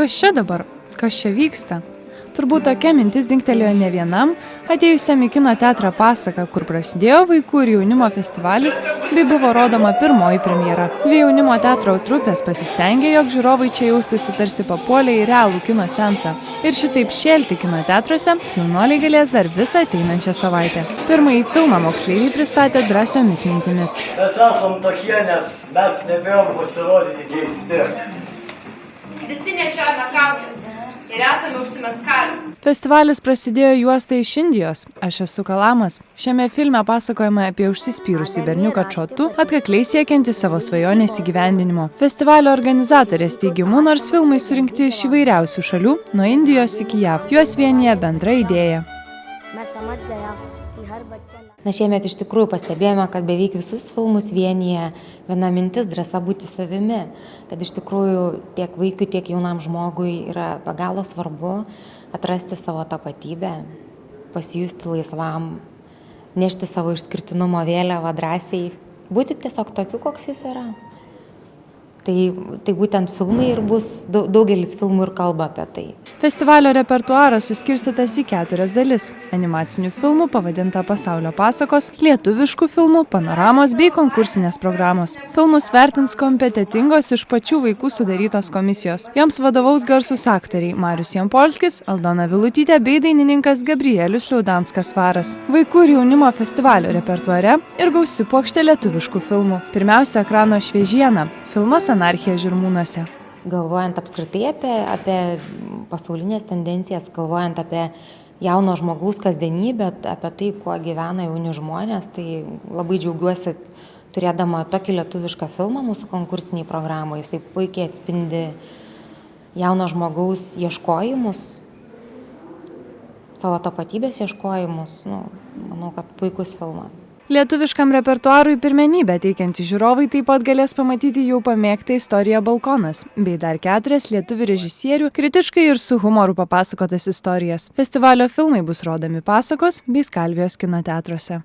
Kas čia dabar? Kas čia vyksta? Turbūt tokia mintis dingtelėjo ne vienam, atėjusiam į kino teatrą Pasaka, kur prasidėjo vaikų ir jaunimo festivalis, bei buvo rodoma pirmoji premjera. Dvi jaunimo teatro trupės pasistengė, jog žiūrovai čia jaustųsi tarsi papuolę į realų kino seansą. Ir šitaip šėlti kino teatruose jaunuoliai galės dar visą ateinančią savaitę. Pirmąjį filmą moksleiviai pristatė drąsiomis mintimis. Mes esam tokie, nes mes nebėjom pasirodyti keisti. Visi nešiojame kaukes ir esame užsimeskavę. Festivalis prasidėjo juosta iš Indijos. Aš esu Kalamas. Šiame filme pasakojama apie užsispyrusį berniuką Čotu, atkakliai siekiantį savo svajonės įgyvendinimo. Festivalio organizatorės teigimu, nors filmai surinkti iš įvairiausių šalių, nuo Indijos iki JAV, juos vienija bendra idėja. Šiemet iš tikrųjų pastebėjome, kad beveik visus filmus vienyje viena mintis drąsa būti savimi, kad iš tikrųjų tiek vaikui, tiek jaunam žmogui yra be galo svarbu atrasti savo tapatybę, pasijusti laisvam, nešti savo išskirtinumo vėliavą drąsiai, būti tiesiog tokiu, koks jis yra. Tai būtent filmai ir bus, daugelis filmų ir kalba apie tai. Festivalio repertuaras suskirstytas į 4 dalis – animacinių filmų pavadinta Pasaulio pasakos, lietuviškų filmų, panoramos bei konkursinės programos. Filmus vertins kompetentingos iš pačių vaikų sudarytos komisijos. Joms vadovaus garsūs aktoriai Marius Jampolskis, Aldona Vilutytė bei dainininkas Gabrielius Liaudanskas-Varas. Vaikų ir jaunimo festivalio repertuare ir gausi puokštė lietuviškų filmų. Pirmiausia, ekrano šviežiena – filmas Anarchija Žirmūnuose. Galvojant apskritai apie pasaulinės tendencijas, galvojant apie jauno žmogaus kasdienybę, apie tai, kuo gyvena jauni žmonės, tai labai džiaugiuosi turėdama tokį lietuvišką filmą mūsų konkursiniai programoje. Jisai puikiai atspindi jauno žmogaus ieškojimus, savo tapatybės ieškojimus. Manau, kad puikus filmas. Lietuviškam repertuarui pirmenybę teikiantys žiūrovai taip pat galės pamatyti jau pamėgtą istoriją Balkonas, bei dar 4 lietuvių režisierių kritiškai ir su humoru papasakotas istorijas. Festivalio filmai bus rodomi Pasakos bei Skalvijos kino teatruose.